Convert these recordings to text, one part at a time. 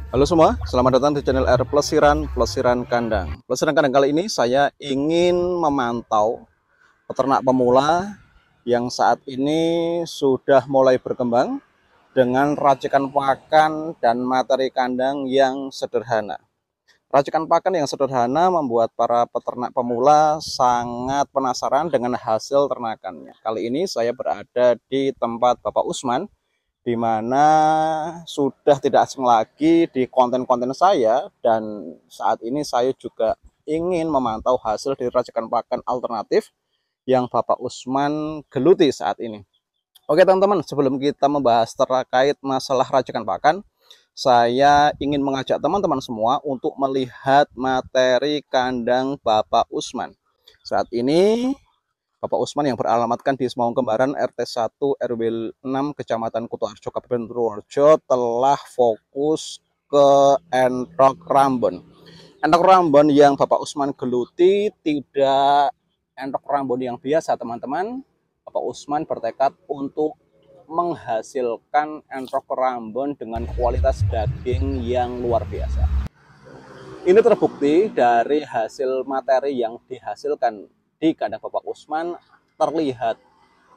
Halo semua, selamat datang di channel R Plesiran Kandang. Plesiran Kandang kali ini saya ingin memantau peternak pemula yang saat ini sudah mulai berkembang dengan racikan pakan dan materi kandang yang sederhana. Racikan pakan yang sederhana membuat para peternak pemula sangat penasaran dengan hasil ternakannya. Kali ini saya berada di tempat Bapak Usman, di mana sudah tidak asing lagi di konten-konten saya, dan saat ini saya juga ingin memantau hasil dari racikan pakan alternatif yang Bapak Usman geluti saat ini. Oke teman-teman, sebelum kita membahas terkait masalah racikan pakan, saya ingin mengajak teman-teman semua untuk melihat materi kandang Bapak Usman. Saat ini Bapak Usman yang beralamatkan di Semaung Kembaran RT 1 RW 6 Kecamatan Kutoarjo Kabupaten Purworejo telah fokus ke entok Rambon. Entok Rambon yang Bapak Usman geluti tidak entok Rambon yang biasa, teman-teman. Bapak Usman bertekad untuk menghasilkan entok Rambon dengan kualitas daging yang luar biasa. Ini terbukti dari hasil materi yang dihasilkan di kandang Bapak Usman. Terlihat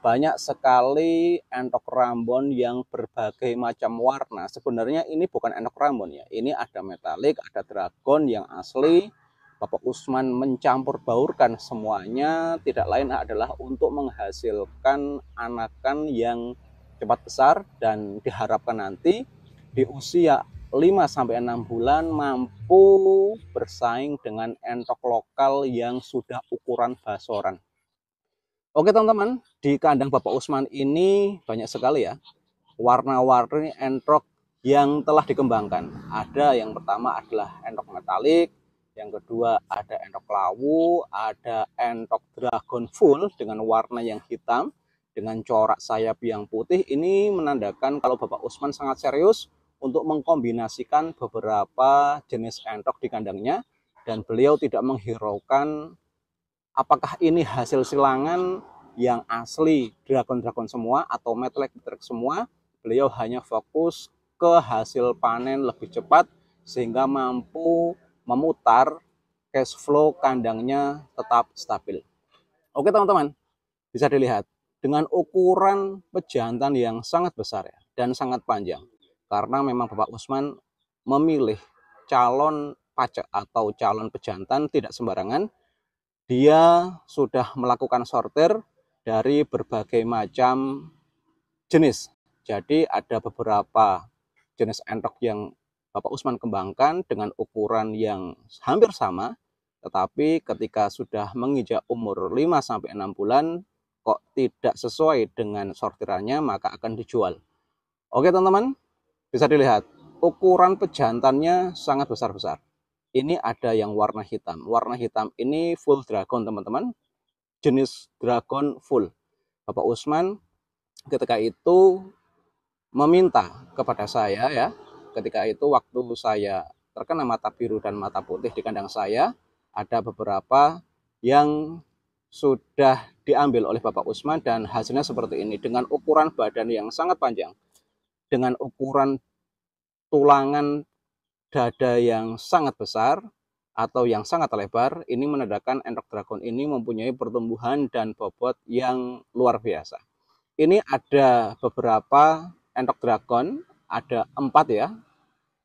banyak sekali entok Rambon yang berbagai macam warna. Sebenarnya ini bukan entok Rambon ya, ini ada metalik, ada dragon yang asli. Bapak Usman mencampur baurkan semuanya, tidak lain adalah untuk menghasilkan anakan yang cepat besar dan diharapkan nanti di usia 5-6 bulan mampu bersaing dengan entok lokal yang sudah ukuran basoran. Oke teman-teman, di kandang Bapak Usman ini banyak sekali ya warna-warni entok yang telah dikembangkan. Ada yang pertama adalah entok metalik, yang kedua ada entok lawu, ada entok dragon full dengan warna yang hitam dengan corak sayap yang putih. Ini menandakan kalau Bapak Usman sangat serius untuk mengkombinasikan beberapa jenis entok di kandangnya, dan beliau tidak menghiraukan apakah ini hasil silangan yang asli dragon semua atau metalik semua. Beliau hanya fokus ke hasil panen lebih cepat sehingga mampu memutar cash flow kandangnya tetap stabil. Oke teman-teman, bisa dilihat dengan ukuran pejantan yang sangat besar ya, dan sangat panjang. Karena memang Bapak Usman memilih calon pajak atau calon pejantan tidak sembarangan. Dia sudah melakukan sortir dari berbagai macam jenis. Jadi ada beberapa jenis entok yang Bapak Usman kembangkan dengan ukuran yang hampir sama, tetapi ketika sudah menginjak umur 5-6 bulan kok tidak sesuai dengan sortirannya, maka akan dijual. Oke teman-teman, bisa dilihat ukuran pejantannya sangat besar-besar. Ini ada yang warna hitam. Warna hitam ini full dragon teman-teman, jenis dragon full. Bapak Usman ketika itu meminta kepada saya ya, ketika itu waktu saya terkena mata biru dan mata putih di kandang saya, ada beberapa yang sudah diambil oleh Bapak Usman dan hasilnya seperti ini, dengan ukuran badan yang sangat panjang, dengan ukuran tulangan dada yang sangat besar atau yang sangat lebar. Ini menandakan entok dragon ini mempunyai pertumbuhan dan bobot yang luar biasa. Ini ada beberapa entok dragon, ada 4 ya,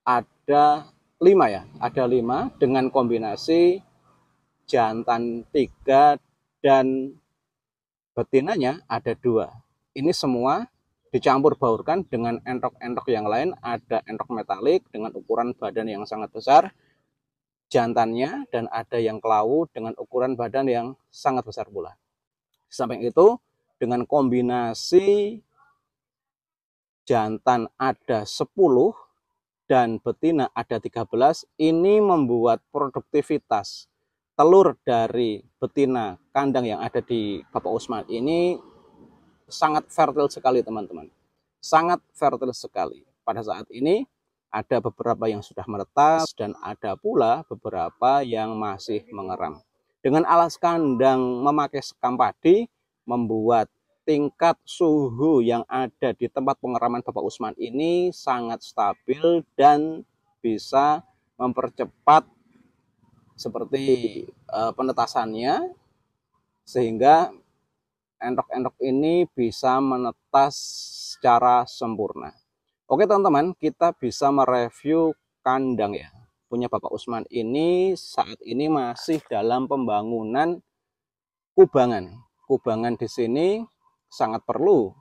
ada 5 ya, ada 5 dengan kombinasi jantan 3 dan betinanya ada 2. Ini semua dicampur baurkan dengan entok-entok yang lain. Ada entok metalik dengan ukuran badan yang sangat besar jantannya, dan ada yang kelawu dengan ukuran badan yang sangat besar pula. Di samping itu, dengan kombinasi jantan ada 10 dan betina ada 13, ini membuat produktivitas telur dari betina kandang yang ada di Bapak Usman ini sangat fertil sekali teman-teman. Sangat fertil sekali. Pada saat ini ada beberapa yang sudah meretas dan ada pula beberapa yang masih mengeram. Dengan alas kandang memakai sekam padi, membuat tingkat suhu yang ada di tempat pengeraman Bapak Usman ini sangat stabil dan bisa mempercepat seperti penetasannya, sehingga entok-entok ini bisa menetas secara sempurna. Oke teman-teman, kita bisa mereview kandang ya. Punya Bapak Usman ini saat ini masih dalam pembangunan kubangan. Kubangan di sini sangat perlu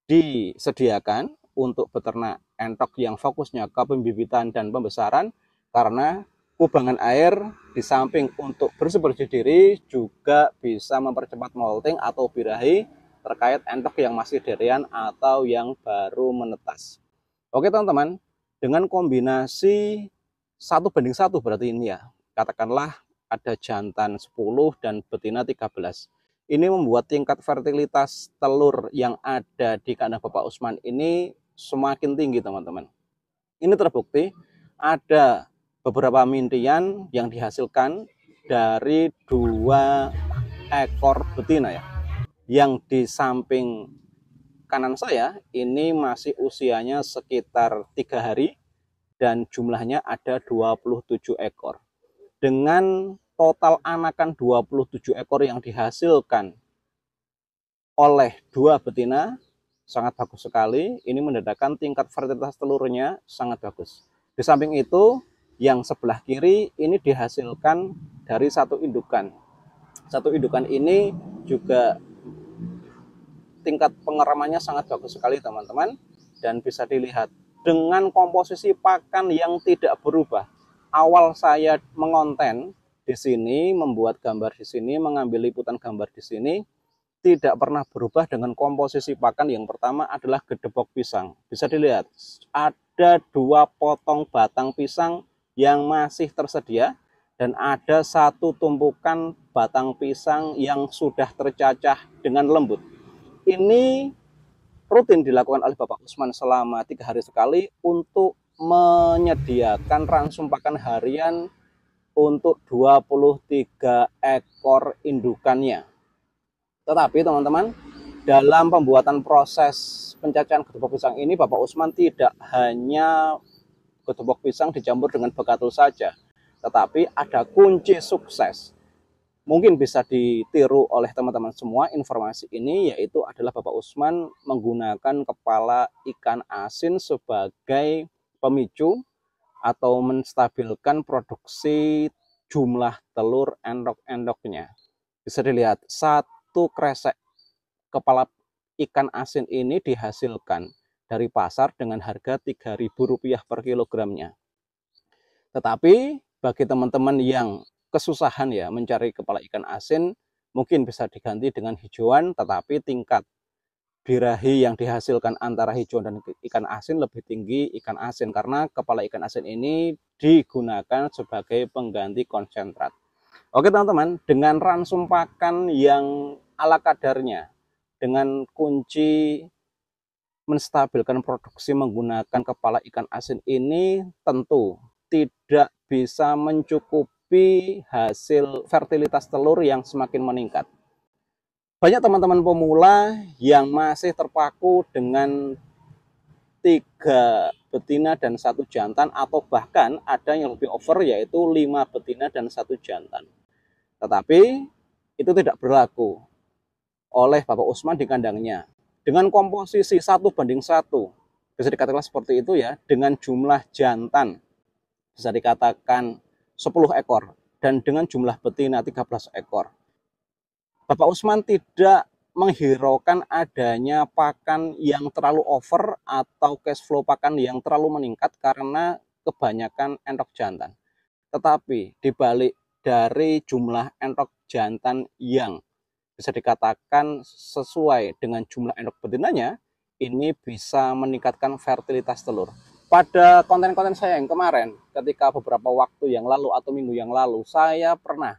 disediakan untuk beternak entok yang fokusnya ke pembibitan dan pembesaran, karena kubangan air di samping untuk bersih-bersih diri juga bisa mempercepat molting atau birahi terkait entok yang masih derian atau yang baru menetas. Oke teman-teman, dengan kombinasi 1:1 berarti ini ya, katakanlah ada jantan 10 dan betina 13. Ini membuat tingkat fertilitas telur yang ada di kandang Bapak Usman ini semakin tinggi teman-teman. Ini terbukti ada beberapa mintian yang dihasilkan dari 2 ekor betina ya, yang di samping kanan saya ini masih usianya sekitar 3 hari dan jumlahnya ada 27 ekor. Dengan total anakan 27 ekor yang dihasilkan oleh 2 betina, sangat bagus sekali. Ini menandakan tingkat fertilitas telurnya sangat bagus. Di samping itu, yang sebelah kiri ini dihasilkan dari 1 indukan. 1 indukan ini juga tingkat pengeramannya sangat bagus sekali teman-teman, dan bisa dilihat dengan komposisi pakan yang tidak berubah. Awal saya mengonten di sini, membuat gambar di sini, mengambil liputan gambar di sini, tidak pernah berubah dengan komposisi pakan. Yang pertama adalah gedebok pisang. Bisa dilihat ada 2 potong batang pisang yang masih tersedia, dan ada 1 tumpukan batang pisang yang sudah tercacah dengan lembut. Ini rutin dilakukan oleh Bapak Usman selama 3 hari sekali untuk menyediakan ransum pakan harian untuk 23 ekor indukannya. Tetapi teman-teman, dalam pembuatan proses pencacahan gedebok pisang ini, Bapak Usman tidak hanya gedebok pisang dicampur dengan bekatul saja, tetapi ada kunci sukses. Mungkin bisa ditiru oleh teman-teman semua informasi ini, yaitu adalah Bapak Usman menggunakan kepala ikan asin sebagai pemicu atau menstabilkan produksi jumlah telur endok-endoknya. Bisa dilihat 1 kresek kepala ikan asin ini dihasilkan dari pasar dengan harga Rp3.000 per kilogramnya. Tetapi bagi teman-teman yang kesusahan ya mencari kepala ikan asin, mungkin bisa diganti dengan hijauan, tetapi tingkat birahi yang dihasilkan antara hijauan dan ikan asin lebih tinggi ikan asin, karena kepala ikan asin ini digunakan sebagai pengganti konsentrat. Oke teman-teman, dengan ransum pakan yang ala kadarnya, dengan kunci menstabilkan produksi menggunakan kepala ikan asin ini, tentu tidak bisa mencukupi hasil fertilitas telur yang semakin meningkat. Banyak teman-teman pemula yang masih terpaku dengan 3 betina dan 1 jantan, atau bahkan ada yang lebih over, yaitu 5 betina dan 1 jantan. Tetapi itu tidak berlaku oleh Bapak Usman di kandangnya. Dengan komposisi 1:1, bisa dikatakan seperti itu ya, dengan jumlah jantan bisa dikatakan 10 ekor dan dengan jumlah betina 13 ekor. Bapak Usman tidak menghiraukan adanya pakan yang terlalu over atau cash flow pakan yang terlalu meningkat karena kebanyakan entok jantan. Tetapi dibalik dari jumlah entok jantan yang bisa dikatakan sesuai dengan jumlah endok betinanya, ini bisa meningkatkan fertilitas telur. Pada konten-konten saya yang kemarin, ketika beberapa waktu yang lalu atau minggu yang lalu, saya pernah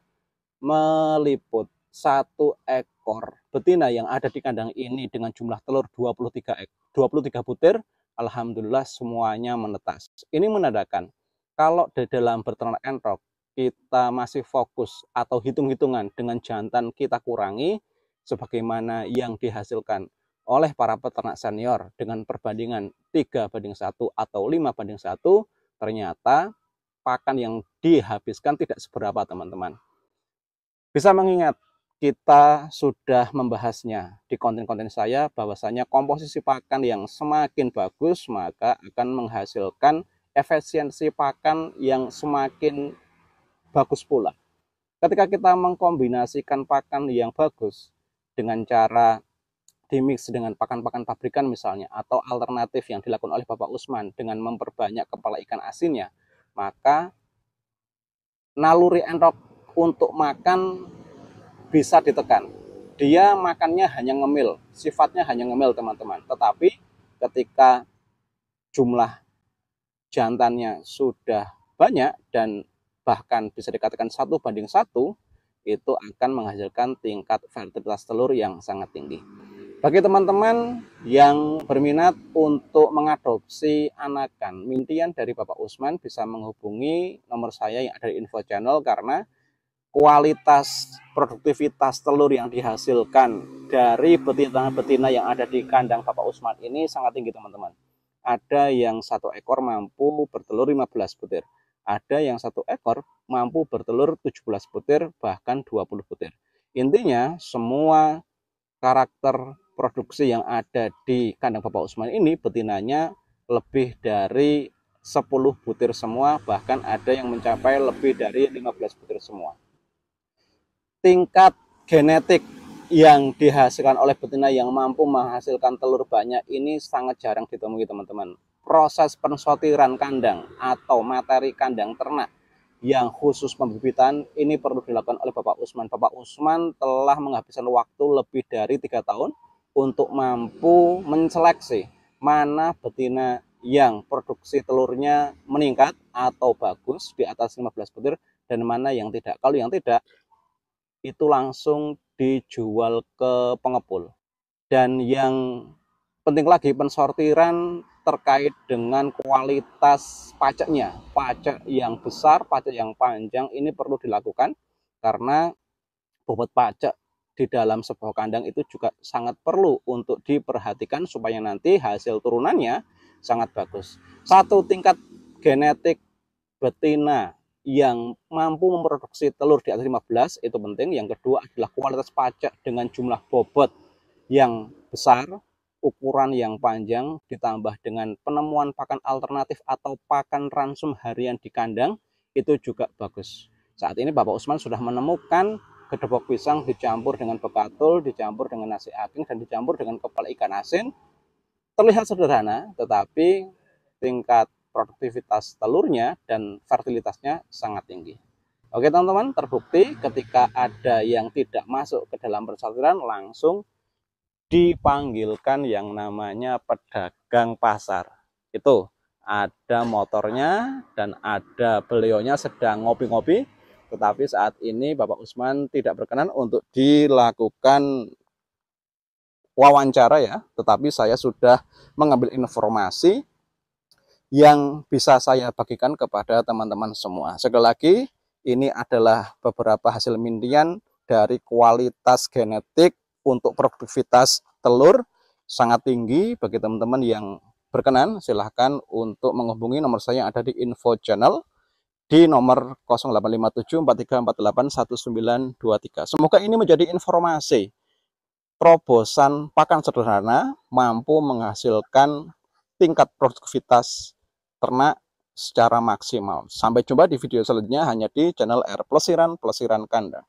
meliput 1 ekor betina yang ada di kandang ini dengan jumlah telur 23 butir. Alhamdulillah semuanya menetas. Ini menandakan kalau di dalam berternak entok kita masih fokus atau hitung-hitungan dengan jantan kita kurangi, sebagaimana yang dihasilkan oleh para peternak senior dengan perbandingan 3:1 atau 5:1, ternyata pakan yang dihabiskan tidak seberapa, teman-teman. Bisa mengingat, kita sudah membahasnya di konten-konten saya bahwasanya komposisi pakan yang semakin bagus maka akan menghasilkan efisiensi pakan yang semakin bagus pula. Ketika kita mengkombinasikan pakan yang bagus dengan cara dimix dengan pakan-pakan pabrikan misalnya, atau alternatif yang dilakukan oleh Bapak Usman dengan memperbanyak kepala ikan asinnya, maka naluri enrop untuk makan bisa ditekan. Dia makannya hanya ngemil, sifatnya hanya ngemil, teman-teman. Tetapi ketika jumlah jantannya sudah banyak dan bahkan bisa dikatakan 1:1, itu akan menghasilkan tingkat fertilitas telur yang sangat tinggi. Bagi teman-teman yang berminat untuk mengadopsi anakan mintian dari Bapak Usman, bisa menghubungi nomor saya yang ada di info channel, karena kualitas produktivitas telur yang dihasilkan dari betina-betina yang ada di kandang Bapak Usman ini sangat tinggi, teman-teman. Ada yang 1 ekor mampu bertelur 15 butir. Ada yang 1 ekor mampu bertelur 17 butir, bahkan 20 butir. Intinya semua karakter produksi yang ada di kandang Bapak Usman ini betinanya lebih dari 10 butir semua, bahkan ada yang mencapai lebih dari 15 butir semua. Tingkat genetik yang dihasilkan oleh betina yang mampu menghasilkan telur banyak ini sangat jarang ditemui, teman-teman. Proses pensortiran kandang atau materi kandang ternak yang khusus pembibitan ini perlu dilakukan oleh Bapak Usman. Bapak Usman telah menghabiskan waktu lebih dari 3 tahun untuk mampu menseleksi mana betina yang produksi telurnya meningkat atau bagus di atas 15 butir dan mana yang tidak. Kalau yang tidak, itu langsung dijual ke pengepul. Dan yang penting lagi, pensortiran terkait dengan kualitas paceknya. Pacek yang besar, pacek yang panjang ini perlu dilakukan, karena bobot pacek di dalam sebuah kandang itu juga sangat perlu untuk diperhatikan supaya nanti hasil turunannya sangat bagus. Satu, tingkat genetik betina yang mampu memproduksi telur di atas 15 itu penting. Yang kedua adalah kualitas pacek dengan jumlah bobot yang besar, ukuran yang panjang, ditambah dengan penemuan pakan alternatif atau pakan ransum harian di kandang, itu juga bagus. Saat ini Bapak Usman sudah menemukan gedebok pisang dicampur dengan bekatul, dicampur dengan nasi aking, dan dicampur dengan kepala ikan asin. Terlihat sederhana, tetapi tingkat produktivitas telurnya dan fertilitasnya sangat tinggi. Oke teman-teman, terbukti ketika ada yang tidak masuk ke dalam persortiran, langsung dipanggilkan yang namanya pedagang pasar. Itu ada motornya dan ada beliaunya sedang ngopi-ngopi, tetapi saat ini Bapak Usman tidak berkenan untuk dilakukan wawancara ya, tetapi saya sudah mengambil informasi yang bisa saya bagikan kepada teman-teman semua. Sekali lagi, ini adalah beberapa hasil mintian dari kualitas genetik untuk produktivitas telur sangat tinggi. Bagi teman-teman yang berkenan, silahkan untuk menghubungi nomor saya yang ada di info channel di nomor 085743481923. Semoga ini menjadi informasi terobosan pakan sederhana mampu menghasilkan tingkat produktivitas ternak secara maksimal. Sampai jumpa di video selanjutnya hanya di channel R Plesiran Kandang.